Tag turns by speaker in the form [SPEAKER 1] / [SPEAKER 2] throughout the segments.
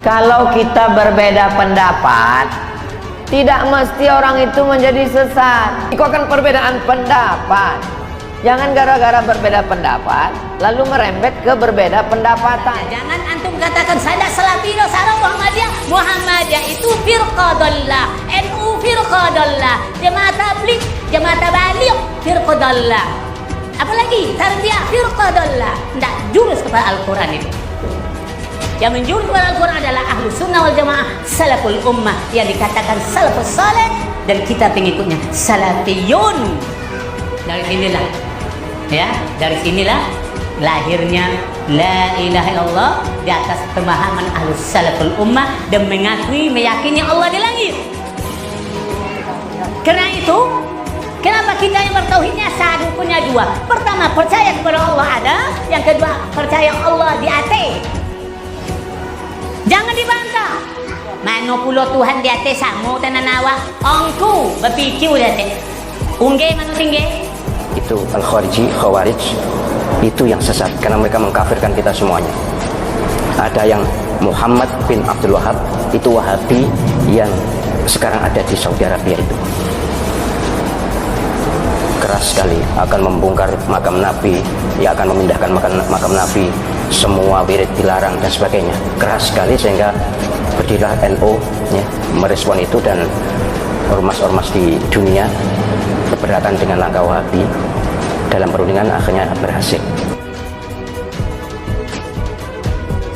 [SPEAKER 1] Kalau kita berbeda pendapat, tidak mesti orang itu menjadi sesat. Itu kan perbedaan pendapat. Jangan gara-gara berbeda pendapat lalu merembet ke berbeda pendapatan.
[SPEAKER 2] Jangan antum katakan saya Salafi, Sarah Muhammadiyah itu firqadallah, NU firqadallah, Jamaah Tabligh, Jamaah Tabaligh firqadallah. Apalagi Tarbiyah firqadallah. Tidak jurus kepada Al-Quran itu. Yang menjurus kepada Al-Quran adalah Ahlu Sunnah wal Jamaah, Salaful Ummah, yang dikatakan Salafus Saleh, dan kita pengikutnya Salafiyun. Dari sinilah, ya, dari sinilah lahirnya La ilaha illallah di atas pemahaman Ahlus Salaful Ummah dan mengakui meyakini Allah di langit. Karena itu, kenapa kita yang bertauhidnya satu punya dua? Pertama, percaya kepada Allah ada, yang kedua percaya Allah di atas. Jangan dibantah. Mano pulo Tuhan di atas samo tenan awak. Ongku berpikir di atas. Ungge mano tinggi.
[SPEAKER 3] Itu Al-Khariji, Khawarij, itu yang sesat karena mereka mengkafirkan kita semuanya. Ada yang Muhammad bin Abdul Wahab, itu Wahabi yang sekarang ada di Saudi Arabia itu. Keras sekali, akan membongkar makam Nabi, ya akan memindahkan makam Nabi, semua wirid dilarang dan sebagainya. Keras sekali sehingga berdirilah NU ya, merespon itu, dan ormas-ormas di dunia keberatan dengan langkah Wahabi. Dalam perundingan akhirnya berhasil.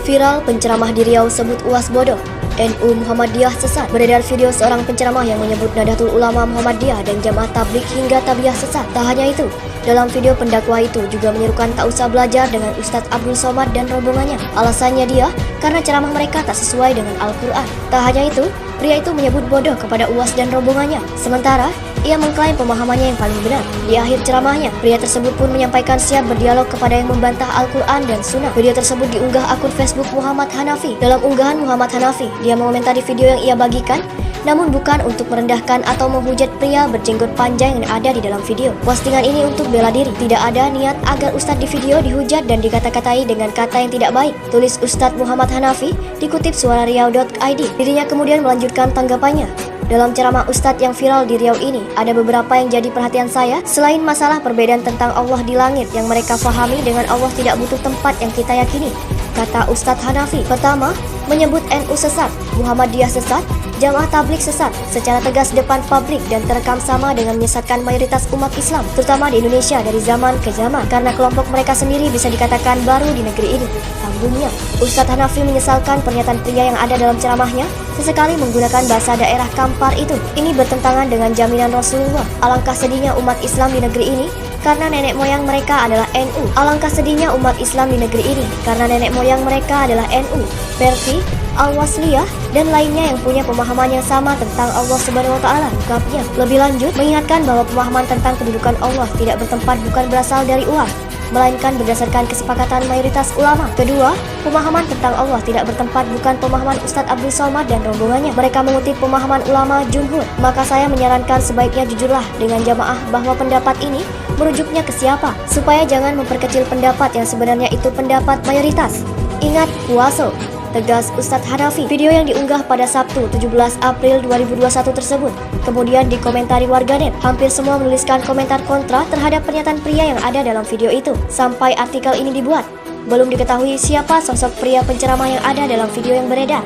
[SPEAKER 4] Viral penceramah di Riau sebut UAS bodoh, NU Muhammadiyah sesat. Beredar video seorang penceramah yang menyebut Nahdlatul Ulama Muhammadiyah dan Jamaah Tabligh hingga Tabiah sesat. Tak hanya itu, dalam video pendakwah itu juga menyerukan tak usah belajar dengan Ustadz Abdul Somad dan rombongannya. Alasannya dia, karena ceramah mereka tak sesuai dengan Al-Quran. Tak hanya itu, pria itu menyebut bodoh kepada UAS dan rombongannya. Sementara, ia mengklaim pemahamannya yang paling benar. Di akhir ceramahnya, pria tersebut pun menyampaikan siap berdialog kepada yang membantah Al-Quran dan Sunnah. Video tersebut diunggah akun Facebook Muhammad Hanafi. Dalam unggahan Muhammad Hanafi, dia mengomentari video yang ia bagikan, namun bukan untuk merendahkan atau menghujat pria berjenggot panjang yang ada di dalam video. Postingan ini untuk bela diri. Tidak ada niat agar Ustadz di video dihujat dan dikata-katai dengan kata yang tidak baik, tulis Ustadz Muhammad Hanafi, dikutip suarariau.id. Dirinya kemudian melanjutkan tanggapannya. Dalam ceramah Ustadz yang viral di Riau ini, ada beberapa yang jadi perhatian saya. Selain masalah perbedaan tentang Allah di langit yang mereka fahami dengan Allah tidak butuh tempat yang kita yakini, kata Ustadz Hanafi. Pertama, menyebut NU sesat, Muhammadiyah sesat, Jamaah Tabligh sesat secara tegas depan publik dan terekam sama dengan menyesatkan mayoritas umat Islam, terutama di Indonesia dari zaman ke zaman, karena kelompok mereka sendiri bisa dikatakan baru di negeri ini. Sambungnya, Ustadz Hanafi menyesalkan pernyataan pria yang ada dalam ceramahnya sesekali menggunakan bahasa daerah Kampar itu. Ini bertentangan dengan jaminan Rasulullah. Alangkah sedihnya umat Islam di negeri ini karena nenek moyang mereka adalah NU. Alangkah sedihnya umat Islam di negeri ini karena nenek moyang mereka adalah NU, Perti, Al-Wasliyah, dan lainnya yang punya pemahaman yang sama tentang Allah Subhanahu wa Ta'ala. Ungkapnya. Lebih lanjut, mengingatkan bahwa pemahaman tentang kedudukan Allah tidak bertempat bukan berasal dari uang, melainkan berdasarkan kesepakatan mayoritas ulama. Kedua, pemahaman tentang Allah tidak bertempat bukan pemahaman Ustadz Abdul Somad dan rombongannya. Mereka mengutip pemahaman ulama jumhur. Maka saya menyarankan sebaiknya jujurlah dengan jamaah bahwa pendapat ini merujuknya ke siapa, supaya jangan memperkecil pendapat yang sebenarnya itu pendapat mayoritas. Ingat, puasa, tegas Ustadz Hanafi. Video yang diunggah pada Sabtu 17 April 2021 tersebut kemudian dikomentari warganet. Hampir semua menuliskan komentar kontra terhadap pernyataan pria yang ada dalam video itu. Sampai artikel ini dibuat, belum diketahui siapa sosok pria penceramah yang ada dalam video yang beredar.